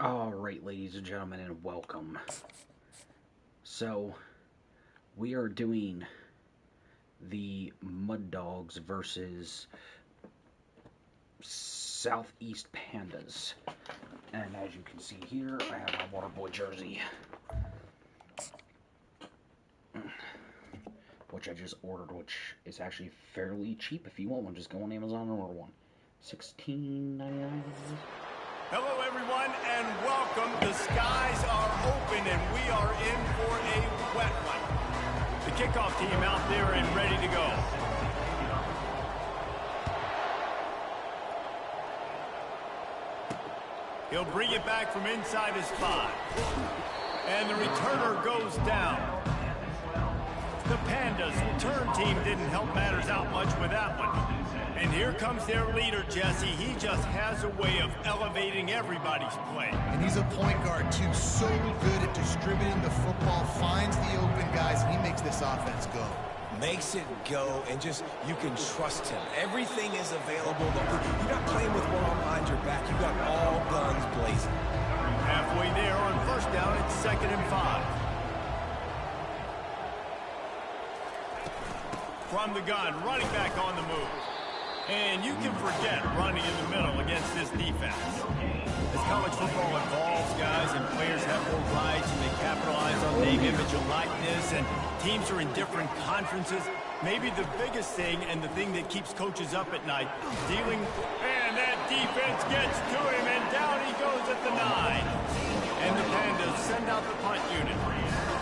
Alright, ladies and gentlemen, and welcome. So, we are doing the Mud Dogs versus Southeast Pandas. And as you can see here, I have my Waterboy jersey, which I just ordered, which is actually fairly cheap. If you want one, just go on Amazon and order one. $16.99. Hello, everyone, and welcome. The skies are open, and we are in for a wet one. The kickoff team out there and ready to go. He'll bring it back from inside his 5. And the returner goes down. The Pandas' return team didn't help matters out much with that one. And here comes their leader, Jesse. He just has a way of elevating everybody's play. And he's a point guard, too. So good at distributing the football, finds the open guys, and he makes this offense go. Makes it go, and just, you can trust him. Everything is available. You're not playing with one arm behind your back. You got all guns blazing. Halfway there on first down, it's 2nd and 5. From the gun, running back on the move. And you can forget running in the middle against this defense. As college football evolves, guys, and players have more rights, and they capitalize on name, image, and likeness, and teams are in different conferences, maybe the biggest thing and the thing that keeps coaches up at night, dealing, and that defense gets to him, and down he goes at the 9. And the Pandas send out the punt unit.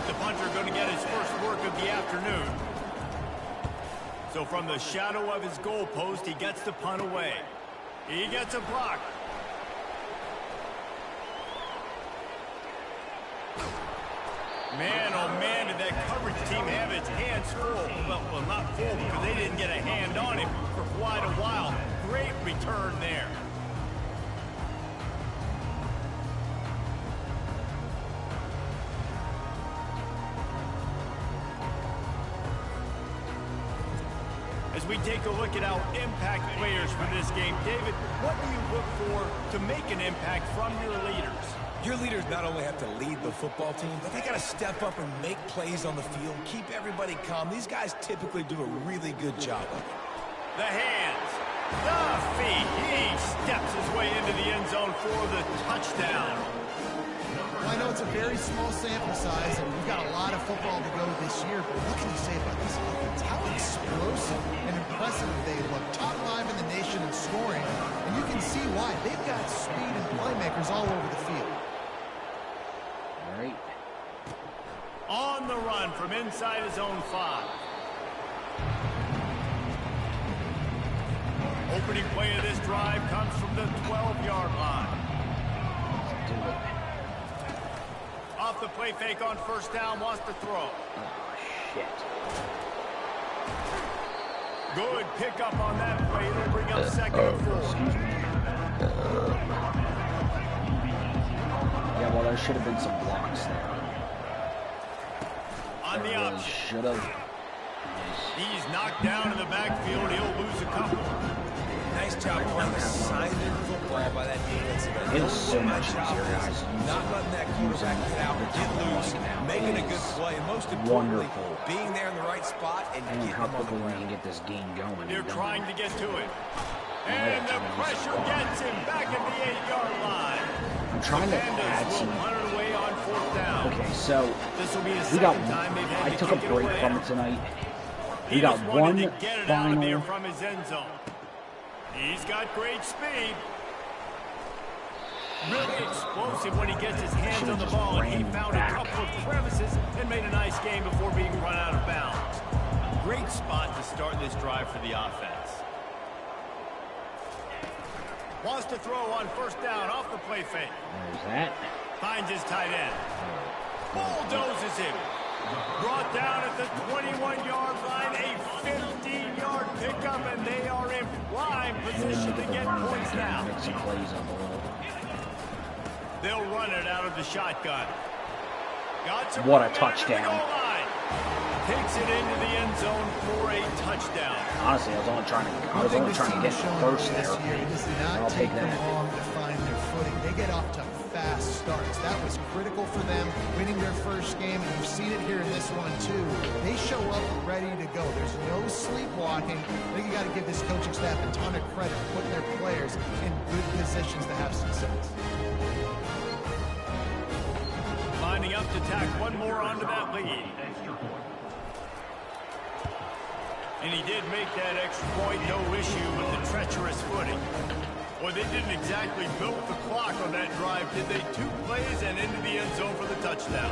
The punter going to get his first work of the afternoon. So from the shadow of his goal post, he gets the punt away. He gets a block. Man, oh man, did that coverage team have its hands full. Well, not full because they didn't get a hand on him for quite a while. Great return there. As we take a look at our impact players for this game, David, what do you look for to make an impact from your leaders? Your leaders not only have to lead the football team, but they got to step up and make plays on the field, keep everybody calm. These guys typically do a really good job of it. The hands, the feet. He steps his way into the end zone for the touchdown. Well, I know it's a very small sample size, and we've got a lot of football to go this year, but what can you say about this offense? How explosive and impressive they look. Top 5 in the nation in scoring, and you can see why. They've got speed and playmakers all over the field. All right. On the run from inside his own 5. Opening play of this drive comes from the 12-yard line. Let's do it. Off the play fake on first down, wants to throw. Oh, shit. Good pickup on that play. It'll bring up 2nd and 4. Excuse me. Yeah, well, there should have been some blocks there. On the option. Should have. He's knocked down in the backfield. He'll lose a couple. Nice job playing assignment football by that defensive end. It's so much easier, guys. Not letting that quarterback get out, get loose, making a good play, and most importantly, being there in the right spot and getting how them on the quickly we ground. can get this game going. They're trying to get to it. And the pressure gets him back at the 8-yard line. I'm trying to add some. Punt it away on 4th down. Okay, so This will be a we got. second time they've had I to took a kick it break away. from it tonight. He We got just wanted one to get it out of there final. from his end zone. He's got great speed. Really explosive when he gets his hands on the ball, and he found a couple of crevices and made a nice game before being run out of bounds. Great spot to start this drive for the offense. Wants to throw on first down off the play fake. There's that. Finds his tight end. Bulldozes him. Brought down at the 21-yard line, a 15-yard pickup, and they are in prime position to get points now. Make some plays on the road. They'll run it out of the shotgun. Got some What a room into the touchdown. goal line. Takes it into the end zone for a touchdown. Honestly, I was only trying to get first there. This year, it does not I'll take them that. long to find their footing. They get off to fast starts. That was critical for them, winning their first game, and you've seen it here in this one too. They show up ready to go. There's no sleepwalking. I think you got to give this coaching staff a ton of credit for putting their players in good positions to have success. Lining up to tack one more onto that lead. And he did make that extra point, no issue with the treacherous footing. Well, they didn't exactly milk the clock on that drive, did they? 2 plays and into the end zone for the touchdown.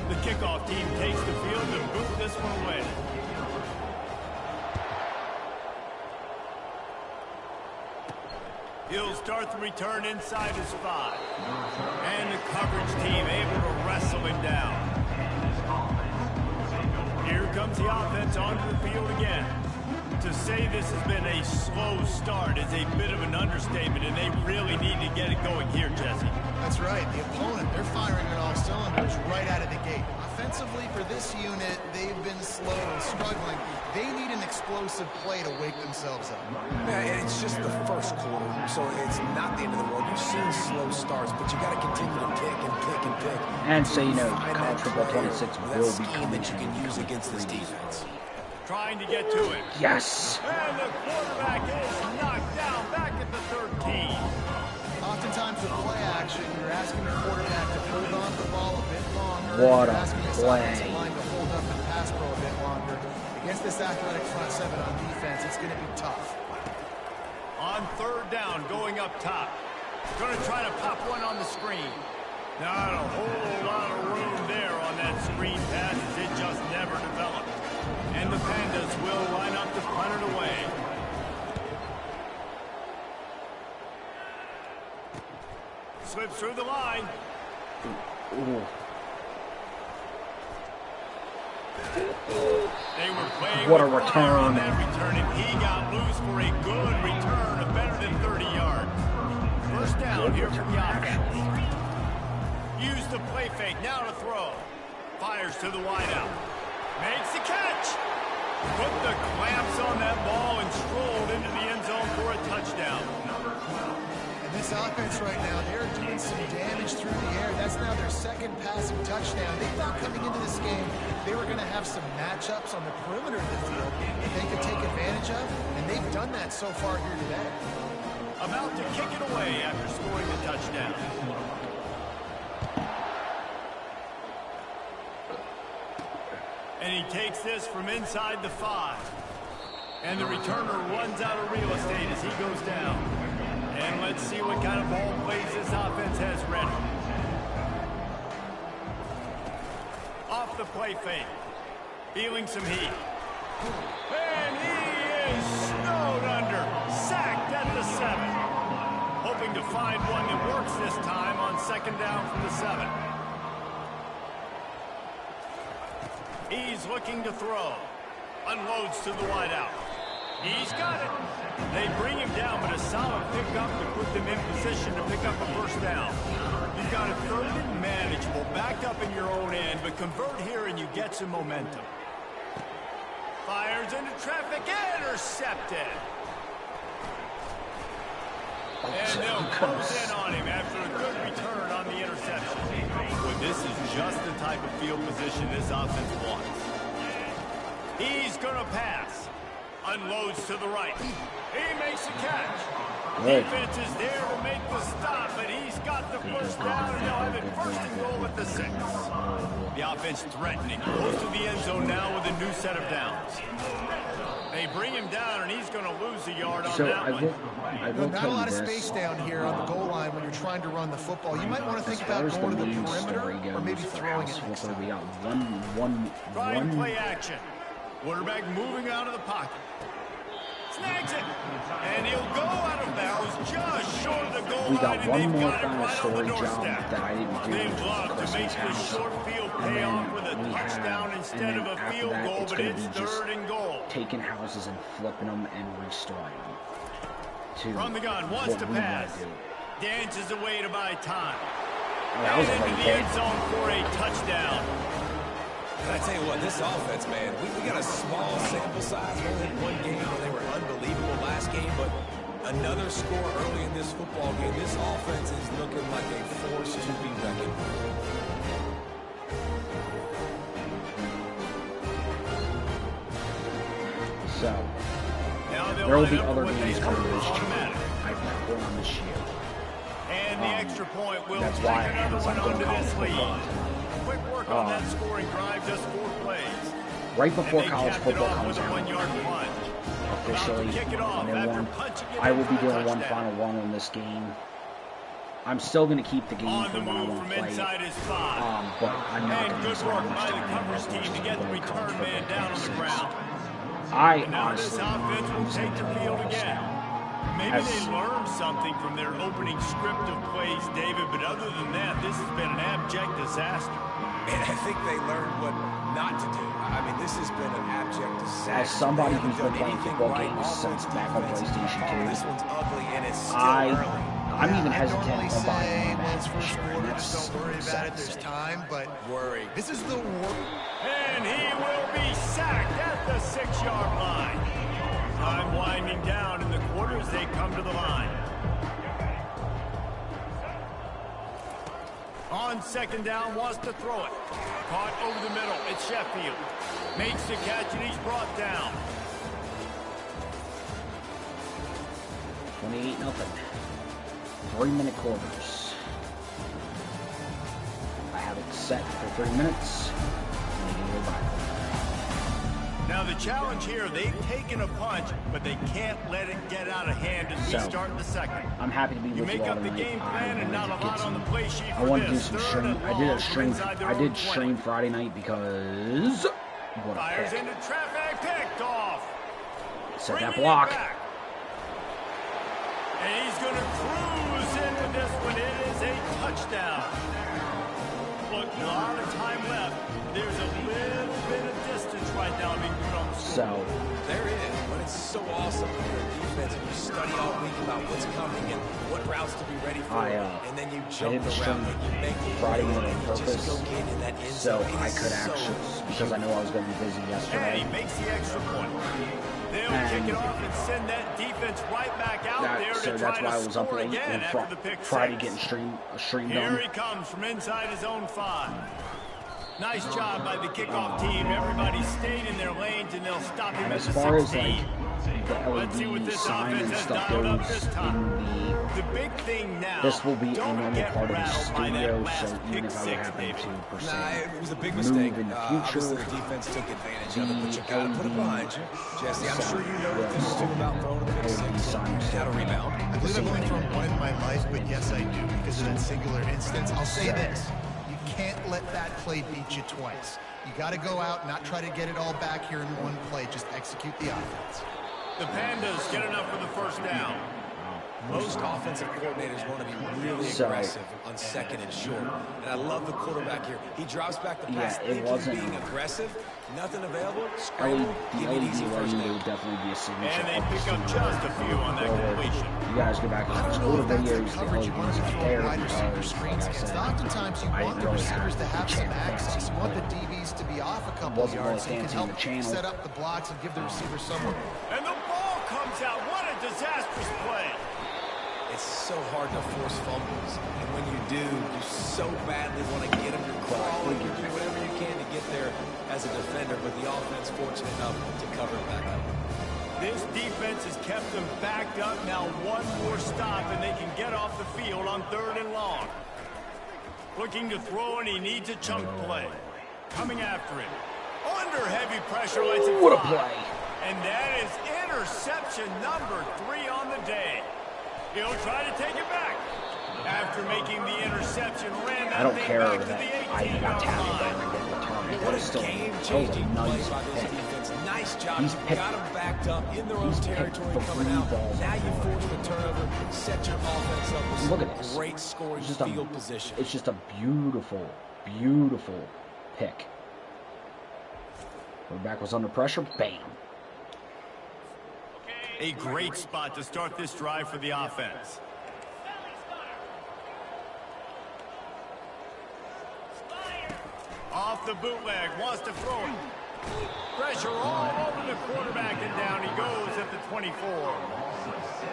The kickoff team takes the field and boot this one away. He'll start the return inside his 5. And the coverage team able to wrestle him down. Here comes the offense onto the field again. To say this has been a slow start is a bit of an understatement, and they really need to get it going here, Jesse. That's right. The opponent, they're firing on all cylinders right out of the gate. Offensively, for this unit, they've been slow and struggling. They need an explosive play to wake themselves up. Yeah, it's just the first quarter, so it's not the end of the world. You've seen slow starts, but you got to continue to pick and pick and pick. And so, you know, college football 26 will be coming that you can use against this defense. Trying to get to it. Yes. And the quarterback is knocked down back at the 13. Oftentimes with play action, you're asking the quarterback to hold on to the ball a bit longer. What you're a asking this play. offensive line to hold up and pass pro a bit longer. Against this athletic front 7 on defense, it's going to be tough. On 3rd down, going up top. Going to try to pop one on the screen. Not a whole lot of room there on that screen pass, as it just never developed. And the Pandas will line up to punt it away. Slips through the line. Ooh. They were playing What a with fire return. on that return, and he got loose for a good return of better than 30 yards. First down here for the offense. Use the play fake, now to throw. Fires to the wideout. Makes the catch. Put the clamps on that ball and strolled into the end zone for a touchdown. And this offense right now, they're doing some damage through the air. That's now their 2nd passing touchdown. They thought coming into this game they were going to have some matchups on the perimeter of the field that they could take advantage of, and they've done that so far here today. About to kick it away after scoring the touchdown. And he takes this from inside the 5. And the returner runs out of real estate as he goes down. And let's see what kind of ball plays this offense has ready. Off the play fake. Feeling some heat. And he is snowed under. Sacked at the 7. Hoping to find one that works this time on 2nd down from the 7. He's looking to throw. Unloads to the wideout. He's got it. They bring him down, but a solid pickup to put them in position to pick up a first down. You've got a 3rd and manageable, backed up in your own end, but convert here and you get some momentum. Fires into traffic, intercepted. And they'll close in on him after a good return on the interception. Well, this is just the type of field position this offense wants. He's going to pass. Unloads to the right. He makes a catch. Right. Defense is there to make the stop, but he's got the first down, and they'll have it 1st and goal at the 6. The offense threatening. Close to the end zone now with a new set of downs. They bring him down, and he's going to lose a yard on that one. I will Not a tell lot of you this. space down here on the goal line when you're trying to run the football. You might want to think As far about as going to the news perimeter story or maybe goes, throwing it House next Flipper, time. we got Trying one. play action. Quarterback moving out of the pocket. Snags it. And he'll go out of bounds just short of the goal We line, got and one they've more got it final right on story the job doorstep. that I didn't do, They'd which was love to make Chris's the house. short field And pay then off with a we touchdown have, instead and of then a after field that, goal, it's but gonna it's be just 3rd and goal. taking houses and flipping them and restoring them. To From the gun, wants what to we wanna pass. do. Dances away to buy time. That was a into late the hit. end zone for a touchdown. And I tell you what, this offense, man, we got a small sample size. We only had one game where they were unbelievable last game, but another score early in this football game. This offense is looking like a force to be reckoned with. So, there will be other games coming this year. I've got one on this year. And the extra point will That's take why another one I'm going onto college this lead. football. Quick work on that scoring drive, just 4 plays. Right before And they college capped football it off comes with a out, 1-yard punt. officially, Kick it off and then after one, punching it I will in be for a doing one touchdown. final run on this game. I'm still going to keep the game On for the when I move want from to play inside it. his 5. But I'm not And going to good spend work much by the time on coverage this team much to as get the I'm going to college return man football down on the 26. ground. I And now this honestly, offense I'm will just take going to the turn field all this again. down. Maybe they learned something from their opening script of plays, David, but other than that, this has been an abject disaster. And I think they learned what not to do. I mean, this has been an abject disaster. As somebody They haven't who's been done playing anything football right. games since Offense, back on defense, PlayStation 2, this one's ugly, and it's still early. I'm even I'd hesitant normally on buying say, one well, it's match. first quarter, That's just don't worry about it. There's sad. time, but Worry. this is the worst. And he will be sacked at the 6-yard line. Time winding down in the quarter as they come to the line. On second down, wants to throw it. Caught over the middle. It's Sheffield. Makes the catch, and he's brought down. 28-0. 3-minute quarters. I have it set for 3 minutes. Now the challenge here, they've taken a punch, but they can't let it get out of hand as we start in the second. I'm happy to be You with you make all up the tonight. game plan and not a lot on the play sheet I for want to do this. some Third stream. and I did a long from stream. inside their I own did 20. stream Friday night because what a Fires pick. into traffic, picked off. Set that Bringing it block. back. And he's going to cruise in with this one. It is a touchdown. Look, a lot of time left. There's a little bit of distance right now being put on the score. So There is, but it's so awesome when you're a defense and you study all week about what's coming and what routes to be ready for, and then you jump the route and you make the Friday play night on and you just purpose, go get in that end so zone. It I is could so actually, because I know I was going to be busy And yesterday. he makes the extra point. They'll kick it off and send that defense right back out there So to that's try why I to was up score late again on after the pick Friday six. getting a stream Here done. he comes from inside his own 5. Nice job by the kickoff team. Everybody stayed in their lanes, and they'll stop him And at as the far as 16. the Let's see what LED this sign offense and has stuff dialed up goes this time. in The big thing now, this will be a don't normal get part of the rattled by that studio, last so pick even if I would six, happen David. to per se Nah, it was a big move mistake. in the Obviously, future, the defense took advantage of it, but you the got to put it LED behind you. Jesse, I'm sure you know what this is sign about throwing a pick LED six. sign You got to rebound. I believe I've only thrown one in my life, but yes, I do, because of that singular instance. I'll say this. You can't let that play beat you twice. You got to go out, not try to get it all back here in one play. Just execute the offense. The Pandas get enough for the first down. Most offensive coordinators want to be really aggressive on second and short. And I love the quarterback here. He drops back the pass, it wasn't being aggressive. Nothing available. the Scramble. Give me an LED easy first lighting down. would definitely be a signature And they of the pick up studio. just a few on that completion. You guys go back and I watch don't know older if that's the videos, the coverage you want LEDs to up throw there, wide receiver because, screens like I against. said, Oftentimes you I want didn't the really receivers to have some channel access. fancy. You want the DBs to be off a couple of Wasn't really yards so you can fancy help in the channel. set up the blocks and give the receiver somewhere. And the ball comes out. What a disastrous play. It's so hard to force fumbles. And when you do, you so badly want to get them. You're crawling. You do whatever you can to get there as a defender, but the offense fortunate enough to cover it back up. This defense has kept them backed up. Now one more stop, and they can get off the field on 3rd and long. Looking to throw, and he needs a chunk play. Coming after it. Under heavy pressure, lets it What a fly. play. And that is interception number 3 on the day. He'll try to take it back. After making the interception, ran that I don't thing care back to that the I 18-yard got tackled line. and I didn't return it. What That is a still game-changing a play nice by this pick. defense. Nice job. He's You picked- got them backed up in their own he's picked territory the coming three out. balls Now on you the force the turnover, set your offense up with Look some at this. great scoring It's just field position. It's just a beautiful, beautiful pick. Quarterback was under pressure. Bam. A great spot to start this drive for the offense. Off the bootleg, wants to throw it. Pressure all over the quarterback, and down he goes at the 24.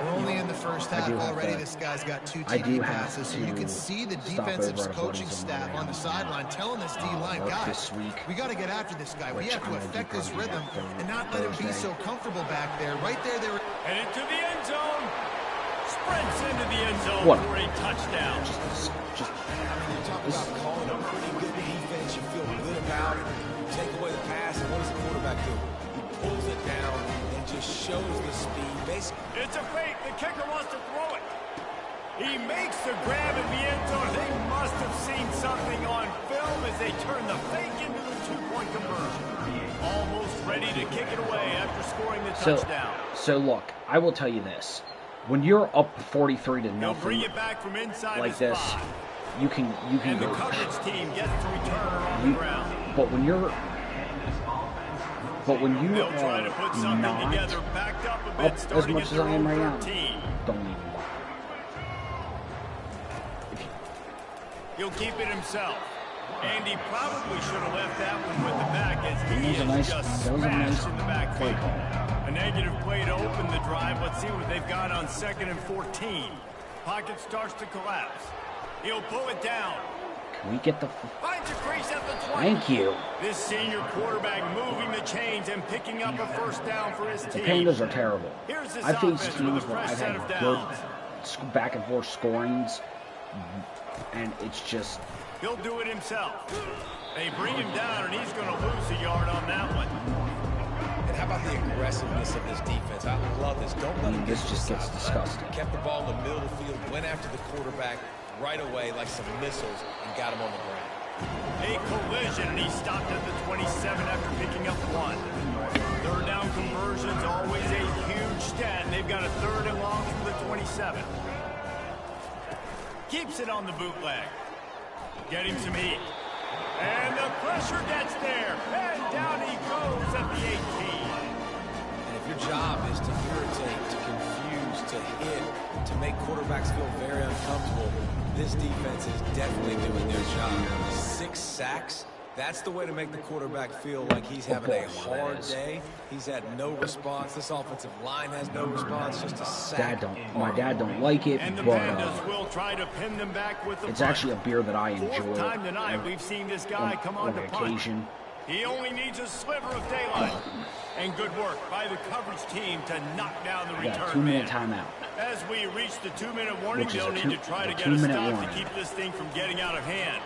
We're only in the first half already. This guy's got 2 TD passes, so you can see the defensive coaching staff on the sideline telling this D-line, guys, we got to get after this guy. We have to affect this rhythm and not let him be so comfortable back there. Right there, they were... And into the end zone. Sprints into the end zone for a touchdown. You talk about calling a pretty good defense. You feel good about it. You take away the pass, and what does the quarterback do? He pulls it down and just shows the speed. Basically, it's a fake. The kicker wants to throw it. He makes the grab in the end zone. They must have seen something on film as they turn the fake into the 2-point conversion. Almost ready to kick it away after scoring the touchdown. So look, I will tell you this. When you're up 43 to nothing, bring it back from inside like this, you can and go. The coverage team gets to return her on the ground. But when you They'll are try to put something not together, backed up a bit, up as starting much at as I am right now, 13. don't even. He'll keep it himself. And he probably should have left that one with the back as he is just smashed in the backfield. A negative play to open the drive. Let's see what they've got on 2nd and 14. Pocket starts to collapse. He'll pull it down. Can we get the... Finds a crease at the 20. Thank you. This senior quarterback moving the chains and picking up a first down for his team. The Pandas are terrible. I faced teams where I've had good back and forth scorings, and it's just... He'll do it himself. They bring him down, and he's going to lose a yard on that one. And how about the aggressiveness of this defense? I love this. Don't let him this just gets disgusting. Kept the ball in the middle of the field, went after the quarterback right away like some missiles, and got him on the ground. A collision, and he stopped at the 27 after picking up 1. Third down conversions, always a huge stat. They've got a 3rd and long from the 27. Keeps it on the bootleg. Getting some heat. And the pressure gets there. And down he goes at the 18. And if your job is to irritate, to confuse, to hit, to make quarterbacks feel very uncomfortable, this defense is definitely doing their job. 6 sacks. That's the way to make the quarterback feel like he's having a hard day. He's had no response. This offensive line has no response. Just a sack. My dad don't like it, and the but Pandas will try to pin them back with the it's punt. actually a beer that I enjoy. 4th time tonight we've seen this guy come on to occasion. Punt. He only needs a sliver of daylight. And good work by the coverage team to knock down the return man. 2-minute timeout. As we reach the 2-minute warning, they'll need to try to get a stop to keep this thing from getting out of hand.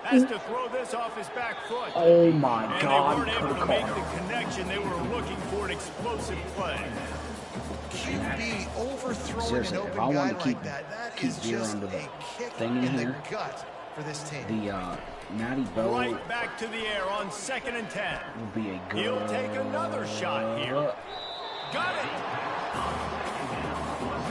Has to throw this off his back foot. Oh my God! And they weren't able to make the connection. They were looking for an explosive play. QB overthrowing an open guy like that. That is just a kick in the gut for this team. The Natty Bow right back to the air on 2nd and 10. Will be a good. He'll take another shot here. Got it.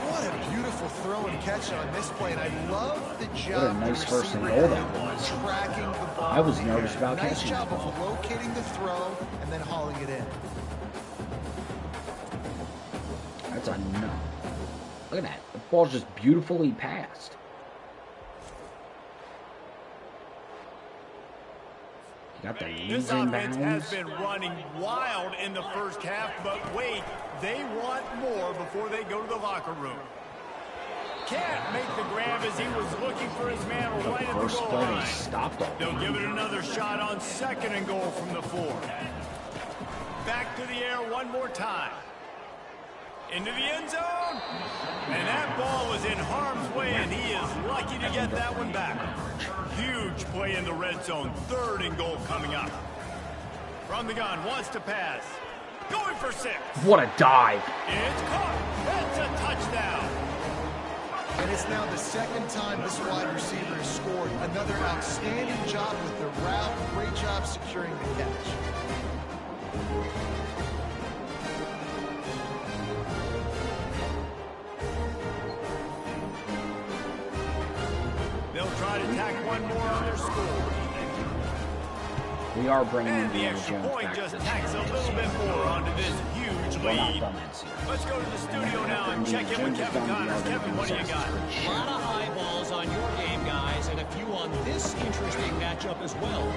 What a beautiful throw and catch on this play, and I love the job. What a nice first and goal that was. Tracking the ball. I was nervous about Nice catching job the ball. of locating the throw and then hauling it in. That's a no. Look at that. The ball's just beautifully passed. You got the This offense has been running wild in the first half, but wait, they want more before they go to the locker room. Can't make the grab as he was looking for his man right at the goal line. Stopped it. They'll give it another shot on 2nd and goal from the 4. Back to the air one more time. Into the end zone. And that ball was in harm's way, and he is lucky to get that one back. Huge play in the red zone. 3rd and goal coming up. From the gun, wants to pass. Going for 6. What a dive. It's caught. It's a touchdown. And it's now the 2nd time this wide receiver has scored. Another outstanding job with the route. Great job securing the catch. They'll try to tack one more on their score. We are bringing And the Indiana extra Jones point back just this tacks a little bit more onto this huge We're not lead. done that series. Let's go to the studio now and check in with Kevin Connors. Kevin, what do you got? A lot of eyeballs on your game, guys, and a few on this interesting match. matchup as well.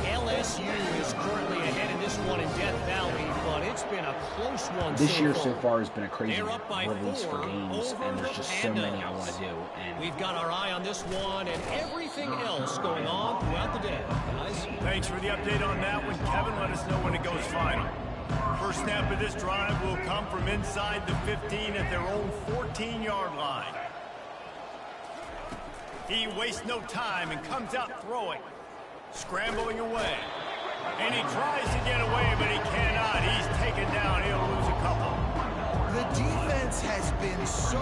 LSU is currently ahead in this one in Death Valley, but it's been a close one This year far. so far has been a crazy They're up by release for 4 games, over and there's the just so many I Pandas. want to do. And We've got our eye on this one and everything else going on throughout the day, guys. Thanks for the update on that one, Kevin. Let us know when it goes final. First snap of this drive will come from inside the 15 at their own 14-yard line. He wastes no time and comes out throwing. Scrambling away. And he tries to get away, but he cannot. He's taken down. He'll lose a couple. The defense has been so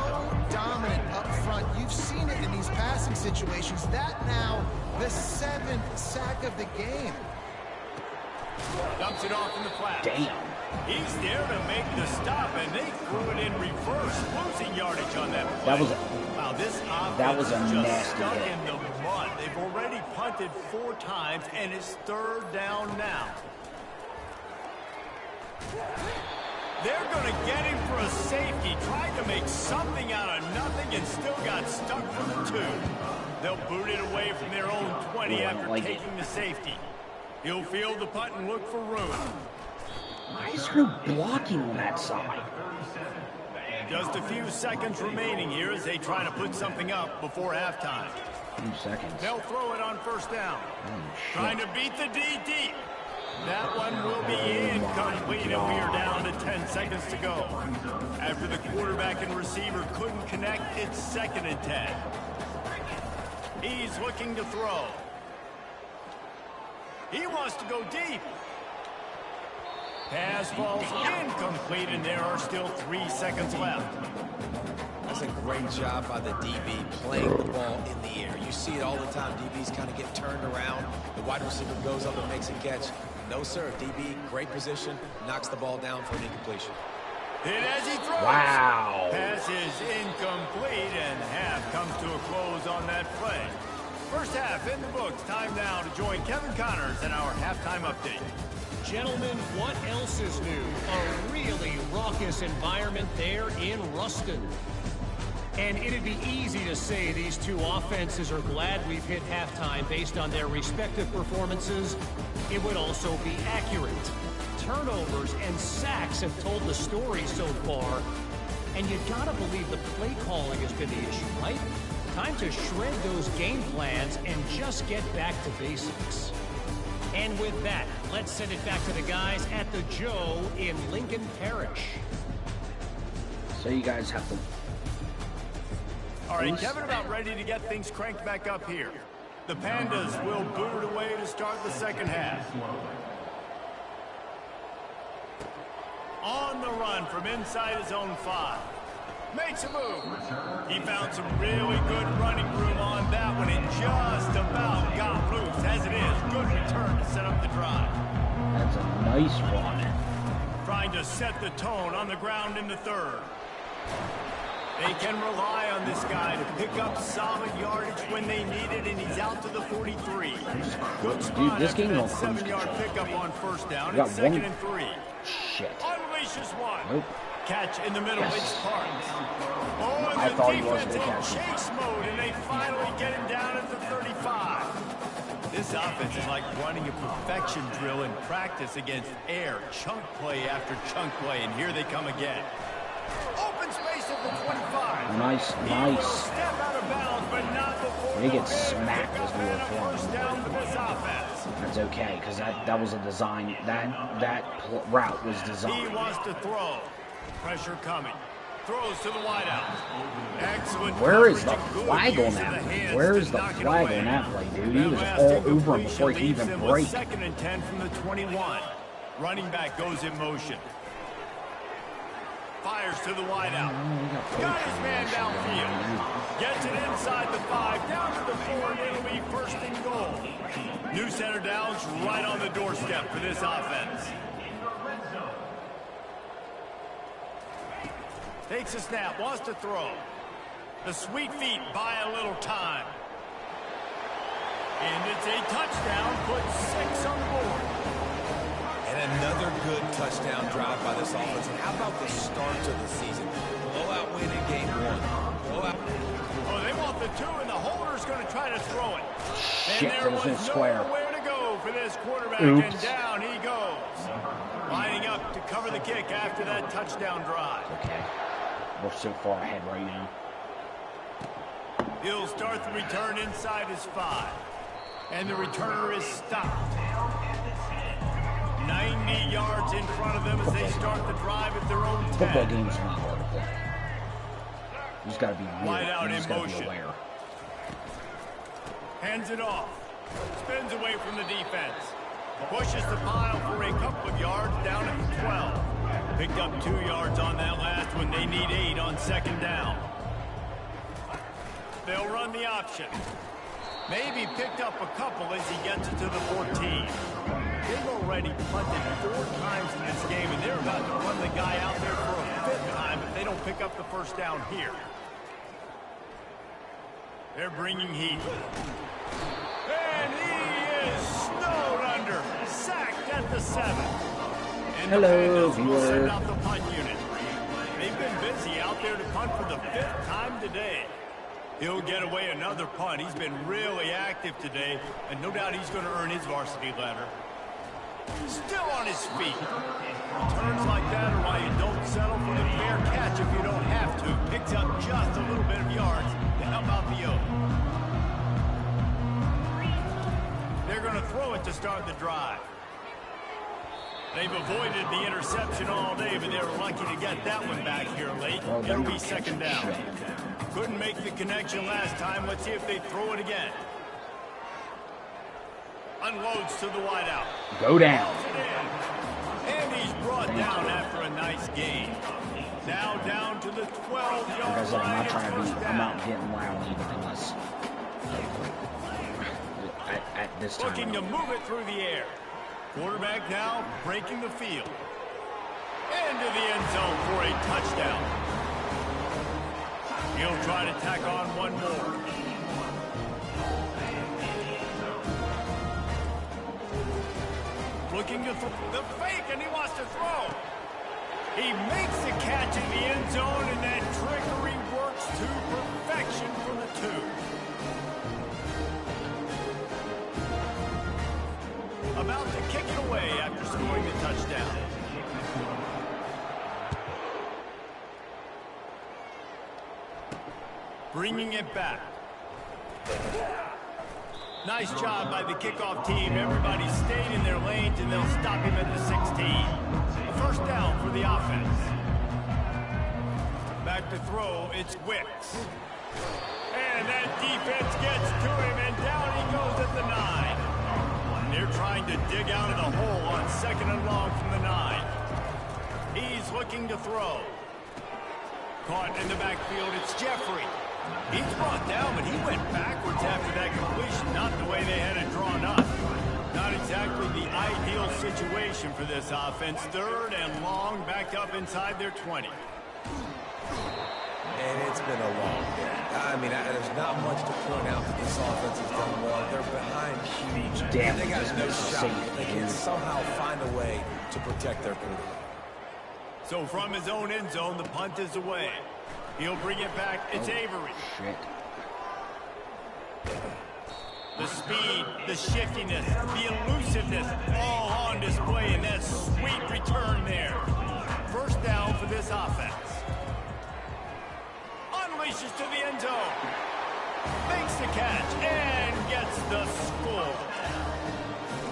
dominant up front. You've seen it in these passing situations. That now, the 7th sack of the game. Dumps it off in the flat. damn. He's there to make the stop, and they threw it in reverse, losing yardage on that play. That was Wow, this that was offense a is just nasty stuck hit. in the mud. They've already punted 4 times, and it's 3rd down now. They're going to get him for a safety. Tried to make something out of nothing and still got stuck for the 2. They'll boot it away from their own 20 Ooh, I don't after like taking it. the safety. He'll field the punt and look for room. Why is there no blocking on that side? Just a few seconds remaining here as they try to put something up before halftime. 2 seconds. They'll throw it on 1st down. Oh, Trying shit. to beat the D deep. That one will be incomplete, and we are down to 10 seconds to go. After the quarterback and receiver couldn't connect, it's 2nd and 10. He's looking to throw. He wants to go deep. Pass falls incomplete, and there are still 3 seconds left. That's a great job by the DB playing the ball in the air. You see it all the time. DBs kind of get turned around. The wide receiver goes up and makes a catch. No, sir. DB, great position, knocks the ball down for an incompletion. Hit as he throws. Wow. Pass is incomplete, and half comes to a close on that play. First half in the books. Time now to join Kevin Connors in our halftime update. Gentlemen, what else is new? A really raucous environment there in Ruston. And it'd be easy to say these two offenses are glad we've hit halftime based on their respective performances. It would also be accurate. Turnovers and sacks have told the story so far. And you gotta believe the play calling has been the issue, right? Time to shred those game plans and just get back to basics. And with that, let's send it back to the guys at the Joe in Lincoln Parish. So you guys have to... All right, Kevin about ready to get things cranked back up here. The Pandas will boot it away to start the 2nd half. On the run from inside his own 5. Makes a move. He found some really good running room on that one and just about got loose. As it is, good return to set up the drive. That's a nice run. Trying to set the tone on the ground in the 3rd. They can rely on this guy to pick up solid yardage when they need it, and he's out to the 43. Good spot this after game that don't cruise 7-yard control. pickup on 1st down. We got It's 2nd one- and 3. Shit. Unleashes one. Nope. Catch in the middle, Yes. Lynch Parks. Oh, and I the thought he defense was in gonna catch it. chase mode, and they finally get him down at the 35. This offense is like running a perfection drill in practice against air, chunk play after chunk play, and here they come again. Open space at the 25. Nice, He will nice. step out of bounds, but not before They the get smacked as we were pickup and a flying. first down for this offense. That's okay, because that was a design. That route was He designed. wants to throw. Pressure coming. Throws to the wideout. Excellent. Where is the coverage and good flag on use of that? the hands Where to is the knock it flag away. on that play, dude? He That was last all over him before incompletion he could leaves even them with break. 2nd and 10 from the 21. Running back goes in motion. Fires to the wideout. Got his man downfield. Gets it inside the 5, down to the 4, and it'll be 1st and goal. New center downs right on the doorstep for this offense. Takes a snap, wants to throw. The sweet feet buy a little time. And it's a touchdown, put 6 on the board. And another good touchdown drive by this offense. And how about the start to the season? Blowout win in game 1. Blowout. Oh, they want the 2, and the holder's going to try to throw it. Shit, and there that was in was square. nowhere to go for this quarterback, Oops. and down he goes. Lining up to cover the kick after that touchdown drive. Okay. We're so far ahead right now. He'll start the return inside his 5. And the returner is stopped. 90 yards in front of them as they start the drive at their own 10. Football games are not hard to play. You just got to be Wide out you just in got to be motion. aware. Hands it off. Spins away from the defense. Pushes the pile for a couple of yards down at the 12. Picked up 2 yards on that last one. They need 8 on second down. They'll run the option. Maybe picked up a couple as he gets it to the 14. They've already punted 4 times in this game, and they're about to run the guy out there for a 5th time if they don't pick up the first down here. They're bringing heat. And he is snowed under. Sacked at the 7. And Hello, the Panthers will viewer. send out the punt unit. They've been busy out there to punt for the 5th time today. He'll get away another punt. He's been really active today, and no doubt he's going to earn his varsity letter. Still on his feet. Returns like that are why you don't settle for the fair catch if you don't have to. Picks up just a little bit of yards to help out the O. They're going to throw it to start the drive. They've avoided the interception all day, but they were lucky to get that one back here late. It'll be second down. Couldn't make the connection last time. Let's see if they throw it again. Unloads to the wideout. Go down. And he's brought down after a nice gain. Now down to the 12-yard Like I said, I'm line not trying to and be, first I'm down. not getting rowdy, but unless at this time. Looking to move it through the air. Quarterback now breaking the field. Into the end zone for a touchdown. He'll try to tack on one more. Looking to throw the fake, and he wants to throw. He makes the catch in the end zone, and that trickery works to perfection for the 2. About to kick it away after scoring the touchdown. Bringing it back. Nice job by the kickoff team. Everybody stayed in their lanes, and they'll stop him at the 16. A first down for the offense. Back to throw, it's Wicks. And that defense gets to him, and down he goes at the 9. They're trying to dig out of the hole on second and long from the 9. He's looking to throw. Caught in the backfield, it's Jeffrey. He's brought down, but he went backwards after that completion, not the way they had it drawn up. Not exactly the ideal situation for this offense. Third and long, backed up inside their 20. And it's been a long day. I mean, there's not much to point out that this offense has done well. They're behind huge. Damn, they got this no is shot. safe, They can dude. somehow find a way to protect their quarterback. So from his own end zone, the punt is away. He'll bring it back. It's Avery. Shit. The speed, the shiftiness, the elusiveness, all on display in that sweet return there. First down for this offense. Unleashes to the end zone. Makes the catch and gets the score.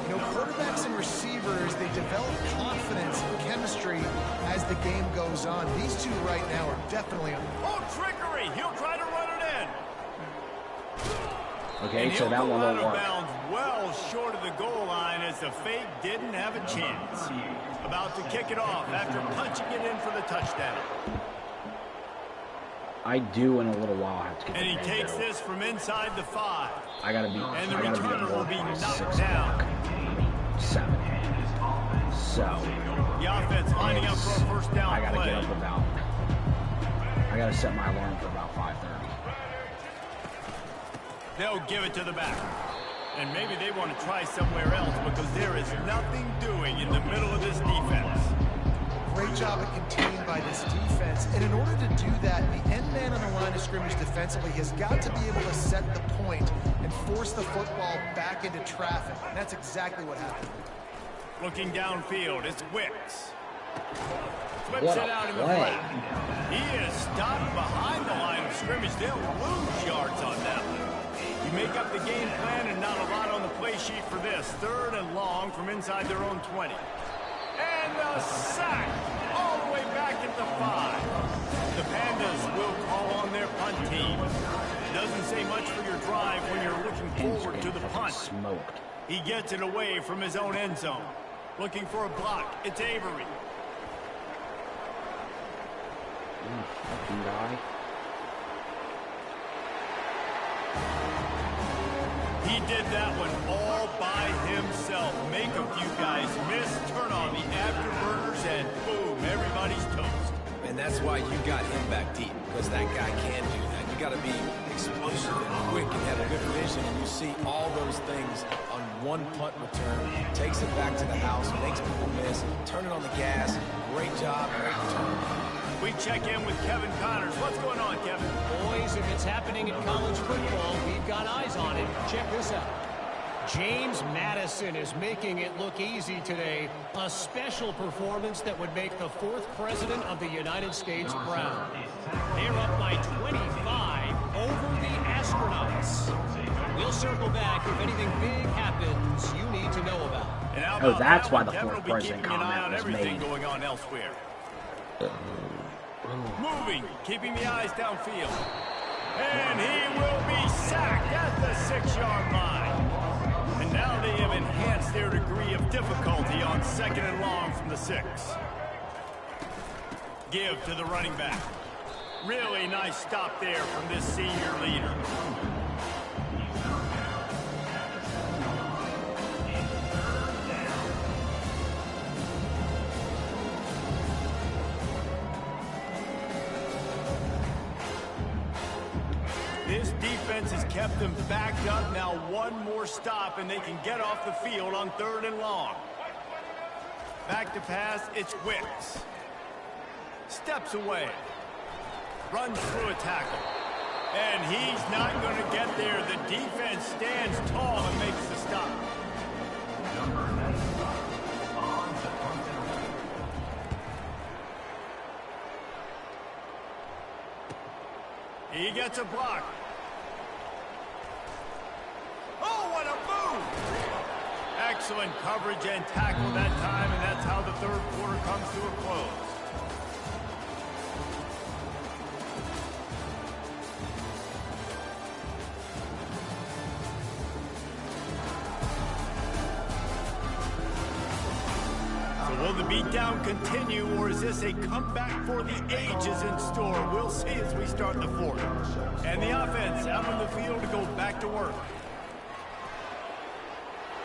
You know, quarterbacks and receivers, they develop confidence and chemistry as the game goes on. These two right now are definitely on. Oh, trickery! He'll try to run it in. Okay, And so he'll that go one out won't of work. bounds well short of the goal line as the fake didn't have a chance. About to kick it off after punching it in for the touchdown. I do in a little while have to get And he the takes window. this from inside the 5. I gotta be. And the I gotta be returner at will work be by knocked 6 down. o'clock, maybe 7. So The offense lining up for a first down I gotta play. get up about. I gotta set my alarm for about 5:30. They'll give it to the back. And maybe they want to try somewhere else because there is nothing doing in the middle of this defense. Great job at containing by this defense. And in order to do that, the end man on the line of scrimmage defensively has got to be able to set the point and force the football back into traffic. And that's exactly what happened. Looking downfield, it's Wicks. Flips it out in the flat. He is stopped behind the line of scrimmage. They'll lose yards on that one. You make up the game plan and not a lot on the play sheet for this. 3rd and long from inside their own 20. And a sack all the way back at the 5. The Pandas will call on their punt team. Doesn't say much for your drive when you're looking forward to the punt. Smoked. He gets it away from his own end zone. Looking for a block. It's Avery. Fucking guy. He did that one all by himself. Make a few guys miss, turn on the afterburners, and boom, everybody's toast. And that's why you got him back deep, because that guy can do that. You got to be explosive and quick and have a good vision, and you see all those things on one punt return. Takes it back to the house, makes people miss, turning on the gas. Great job, great return. We check in with Kevin Connors. What's going on, Kevin? Boys, if it's happening in college football, we've got eyes on it. Check this out. James Madison is making it look easy today. A special performance that would make the 4th president of the United States proud. They're up by 25 over the Astronauts. We'll circle back if anything big happens you need to know about. And how Oh, about that's that why one? the Kevin fourth will be president keeping an eye comment on was everything made. going on elsewhere. Moving, keeping the eyes downfield. And he will be sacked at the 6-yard line. And now they have enhanced their degree of difficulty on 2nd and long from the 6. Give to the running back. Really nice stop there from this senior leader. This defense has kept them backed up. Now one more stop and they can get off the field on 3rd and long. Back to pass, it's Wicks. Steps away. Runs through a tackle. And he's not going to get there. The defense stands tall and makes the stop. He gets a block. Oh, what a move! Excellent coverage and tackle that time, and that's how the 3rd quarter comes to a close. So will the beatdown continue, or is this a comeback for the ages in store? We'll see as we start the 4th. And the offense out on the field to go back to work.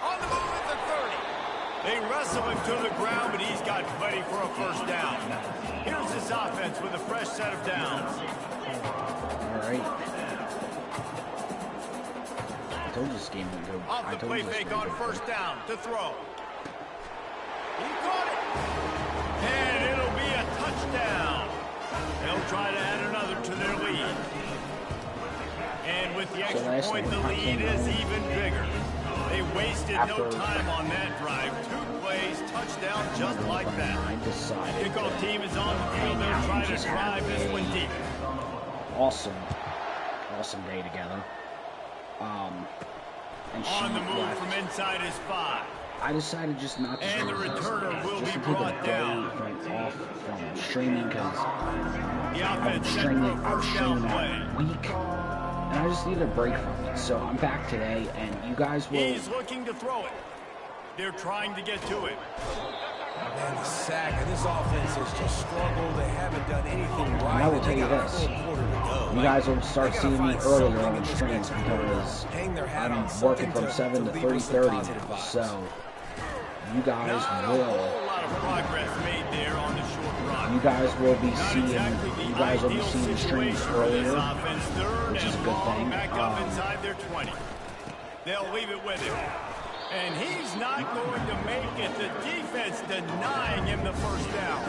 On the move at the 30. They wrestle him to the ground, but he's got plenty for a 1st down. Here's this offense with a fresh set of downs. All right. I told you this game would go. Off the play fake on 1st down to throw. He caught it. And it'll be a touchdown. They'll try to add another to their lead. And with the extra point, the lead is even bigger. They wasted no time on that drive. 2 plays, touchdown just like that. Kickoff team is on the field. They're trying to drive this one deep. Awesome day together. And on the move from inside his 5. I decided just not to. And the returner will be take brought down. Off from streaming because the offense set streaming for a 1st down play. Week, and I just needed a break from it. So I'm back today, and you guys will. He's looking to throw it. They're trying to get to it. Man, the sack, and this offense has just struggled. They haven't done anything right. And I will tell you this. You guys will start seeing me earlier on the streams because I'm working from 7 to 3:30. So you guys will. A whole lot of progress made there on the short run. You guys will be seeing. You guys will be seeing the streams earlier, which is a good thing. Back up inside their 20. They'll leave it with him. And he's not going to make it. The defense denying him the first down.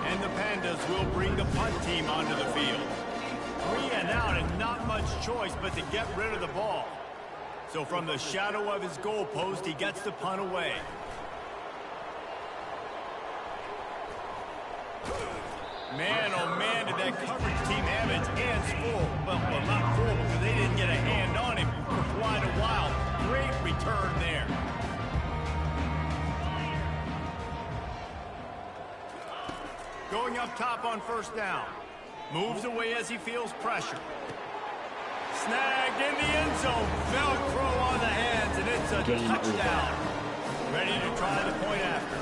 And the Pandas will bring the punt team onto the field. 3 and out and not much choice but to get rid of the ball. So from the shadow of his goalpost, he gets the punt away. Man, oh man, did that coverage team have its hands full. Well, not full because they didn't get a hand on him for quite a while. Great return there. Going up top on first down. Moves away as he feels pressure. Snagged in the end zone. Velcro on the hands, and it's a touchdown. Ready to try the point after.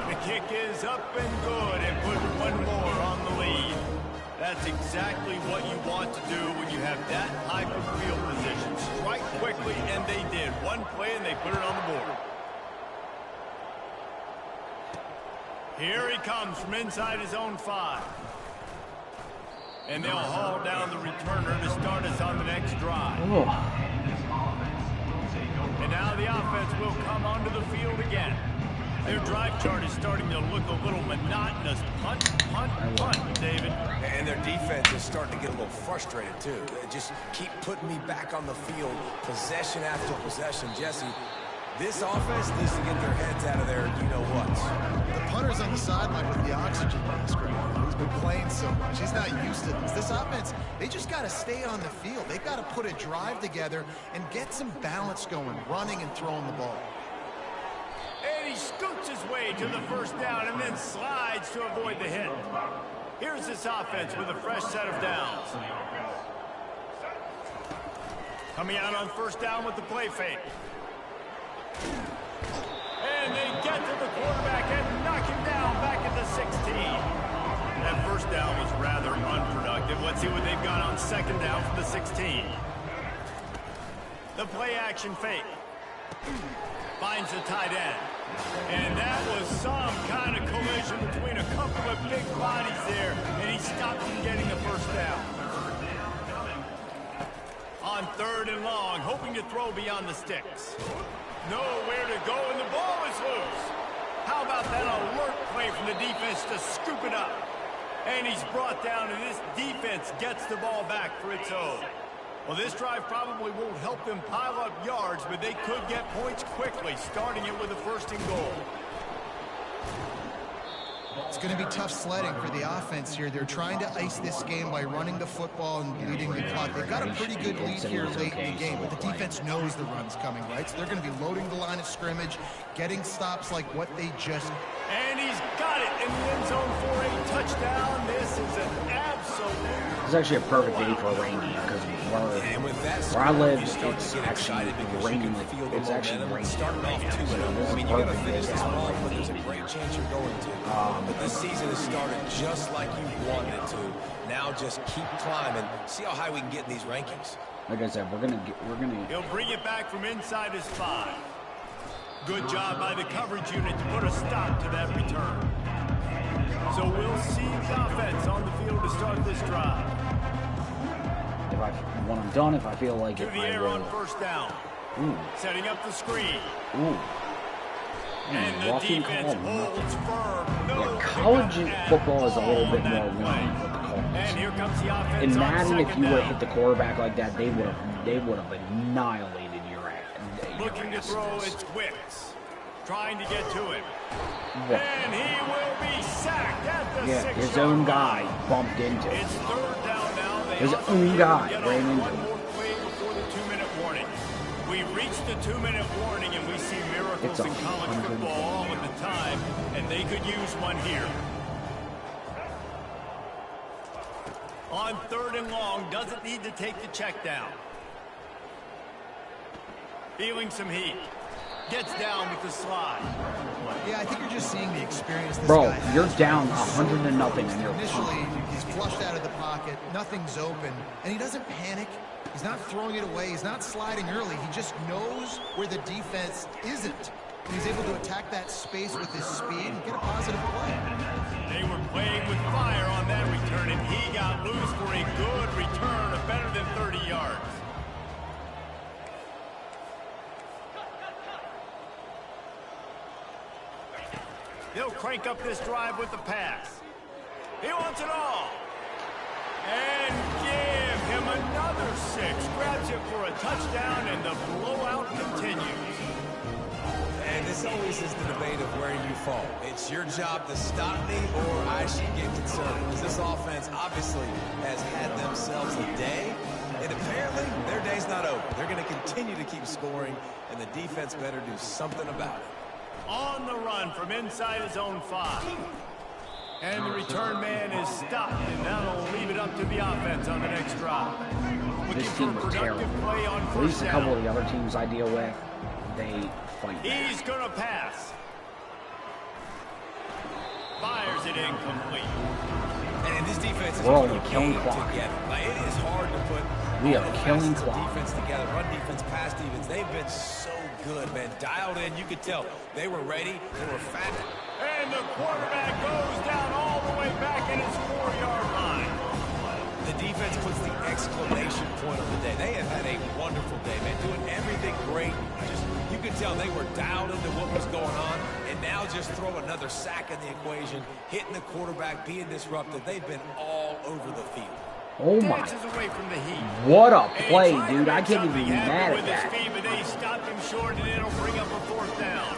The kick is up and good and put one more on the lead. That's exactly what you want to do when you have that type of field position. Strike quickly, and they did. One play, and they put it on the board. Here he comes from inside his own 5. And they'll haul down the returner to start us on the next drive. Oh. And now the offense will come onto the field again. Their drive chart is starting to look a little monotonous. Punt, punt, punt, David. And their defense is starting to get a little frustrated, too. They just keep putting me back on the field, possession after possession. Jesse, this offense needs to get their heads out of there, you-know-what. The punter's on the sideline with the oxygen mask right now. He's been playing so much. He's not used to this. This offense, they just got to stay on the field. They've got to put a drive together and get some balance going, running and throwing the ball. And he scoots his way to the first down and then slides to avoid the hit. Here's this offense with a fresh set of downs. Coming out on first down with the play fake. And they get to the quarterback and knock him down back at the 16. That first down was rather unproductive. Let's see what they've got on second down for the 16. The play action fake. Finds the tight end. And that was some kind of collision between a couple of big bodies there, and he stopped from getting the first down. On third and long, hoping to throw beyond the sticks. Nowhere to go, and the ball is loose. How about that alert play from the defense to scoop it up? And he's brought down, and this defense gets the ball back for its own. Well, this drive probably won't help them pile up yards, but they could get points quickly, starting it with a first and goal. It's going to be tough sledding for the offense here. They're trying to ice this game by running the football and leading the clock. They've got a pretty good lead here late in the game, but the defense knows the run's coming, right? So they're going to be loading the line of scrimmage, getting stops like what they just... And he's got it in the end zone for a touchdown. This is an absolute... It's actually a perfect day for a rain game because where I live, it's actually raining. It's actually raining. Starting off 2-0. I mean, you got to finish this ball, but there's a great chance you're going to. But this season has started just like you wanted it to. Now just keep climbing. See how high we can get in these rankings. Like I said, we're gonna. He'll bring it back from inside his 5. Good job by the coverage unit to put a stop to that return. So we'll see the offense on the field to start this drive. When I'm done, if I feel like it, I will. On first down. Ooh. Setting up the screen. Ooh. And the defense holds firm. Yeah, college football is a little bit more lenient with the calls. And here comes the offense. In Madden, if you would have hit the quarterback like that, they would have annihilated your ass. Looking to throw, it's Wicks. Trying to get to him. What? And he will be sacked at the 6-yard line. His own guy bumped into him. It's third down now. His own guy ran into him. One more play before the 2-minute warning. We reached the 2-minute warning, and we see miracles in college football all of the time, and they could use one here. On third and long, doesn't need to take the check down. Feeling some heat. Gets down with the slide. Yeah, I think you're just seeing the experience this Bro, guy has. you're down 100-0 and you're initially, he's flushed out of the pocket, nothing's open, and he doesn't panic. He's not throwing it away. He's not sliding early. He just knows where the defense isn't. And he's able to attack that space with his speed and get a positive play. They were playing with fire on that return, and he got loose for a good return of better than 30 yards. They'll crank up this drive with the pass. He wants it all. And give him another 6. Grabs it for a touchdown, and the blowout continues. And this always is the debate of where you fall. It's your job to stop me, or I should get concerned. Because this offense obviously has had themselves a day. And apparently, their day's not over. They're going to continue to keep scoring, and the defense better do something about it. On the run from inside his own 5. And the return man is stopped, and that'll leave it up to the offense on the next drive. This team was terrible. Play on At least a couple of the other teams I deal with, they fight back. He's going to pass. Fires it incomplete. And this defense is We're only killing clock. together. Like, it is hard to put We are killing clock. defense together. Run defense, pass defense. They've been so good, man. Dialed in. You could tell they were ready. They were fat. And the quarterback goes down all the way back at his 4-yard line. The defense puts the exclamation point on the day. They have had a wonderful day, man. Doing everything great. Just, you could tell they were dialed into what was going on. And now just throw another sack in the equation, hitting the quarterback, being disruptive. They've been all over the field. Oh my. Away from the heat. What a play, dude. I can't even be mad at that. Feet, but they stopped him short, and it'll bring up a 4th down.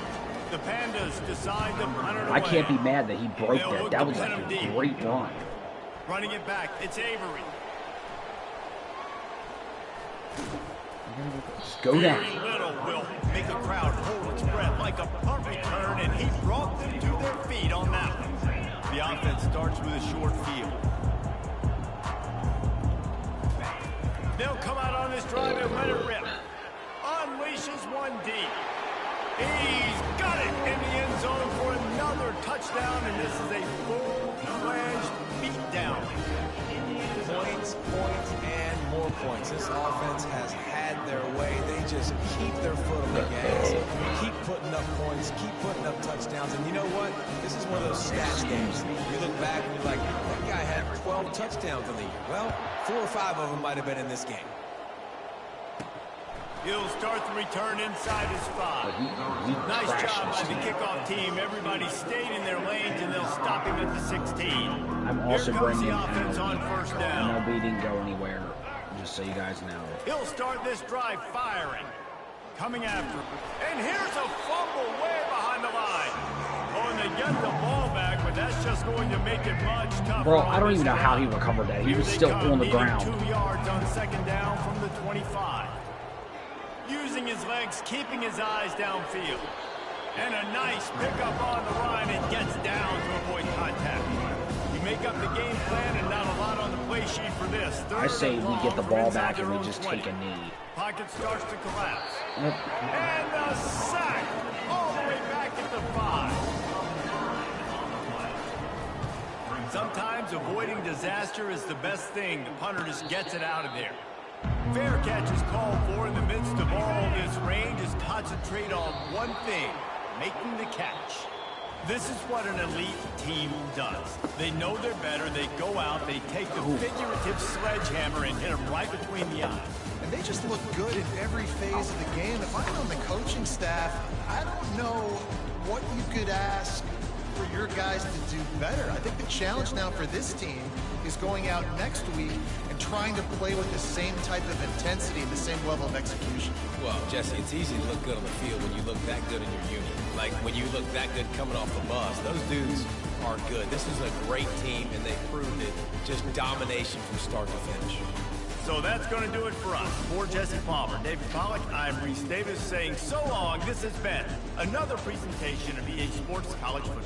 The Pandas decide to punt it away. I can't be mad that he broke that. That was like a great run. Running it back, it's Avery. Just go down. Very little will make the crowd hold its breath like a punt return, and he brought them to their feet on that one. The offense starts with a short field. They'll come out on this drive and let it rip. Unleashes one deep. He's got it in the end zone for another touchdown, and this is a full-fledged beatdown. Points, points, and more points. This offense has had their way. They just keep their foot on the gas, keep putting up points, keep putting up touchdowns. And you know what? This is one of those stats games. You look back and you're like, that guy had 12 touchdowns in the year. Well, 4 or 5 of them might have been in this game. He'll start the return inside his 5. Nice job by the kickoff team. Everybody stayed in their lanes, and they'll stop him at the 16. I'm also bringing the offense on first down. MLB didn't go anywhere, just so you guys know. He'll start this drive firing. Coming after him. And here's a fumble way behind the line. Oh, and they get the ball back, but that's just going to make it much tougher. Bro, I don't even know how he recovered that. He was still on the ground. 2 yards on 2nd down from the 25. Using his legs, keeping his eyes downfield. And a nice pickup on the line and gets down to avoid contact. You make up the game plan and not a lot on the play sheet for this. I say we get the ball back and we just take a knee. Pocket starts to collapse. And a sack all the way back at the 5. Sometimes avoiding disaster is the best thing. The punter just gets it out of there. Fair catch is called for in the midst of all this range. Is concentrate on one thing, making the catch. This is what an elite team does. They know they're better. They go out, they take the figurative sledgehammer and hit them right between the eyes. And they just look good in every phase of the game. If I'm on the coaching staff, I don't know what you could ask for your guys to do better. I think the challenge now for this team is going out next week and trying to play with the same type of intensity and the same level of execution. Well, Jesse, it's easy to look good on the field when you look that good in your unit. Like when you look that good coming off the bus. Those dudes are good. This is a great team, and they proved it. Just domination from start to finish. So that's going to do it for us. For Jesse Palmer, David Pollack, I'm Reese Davis saying so long. This has been another presentation of EA Sports College Football.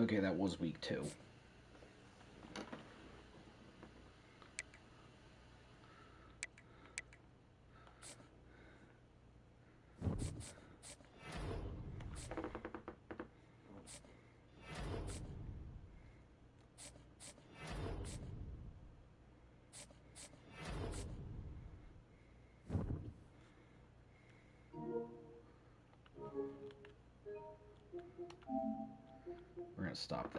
Okay, that was week 2. We're going to stop there.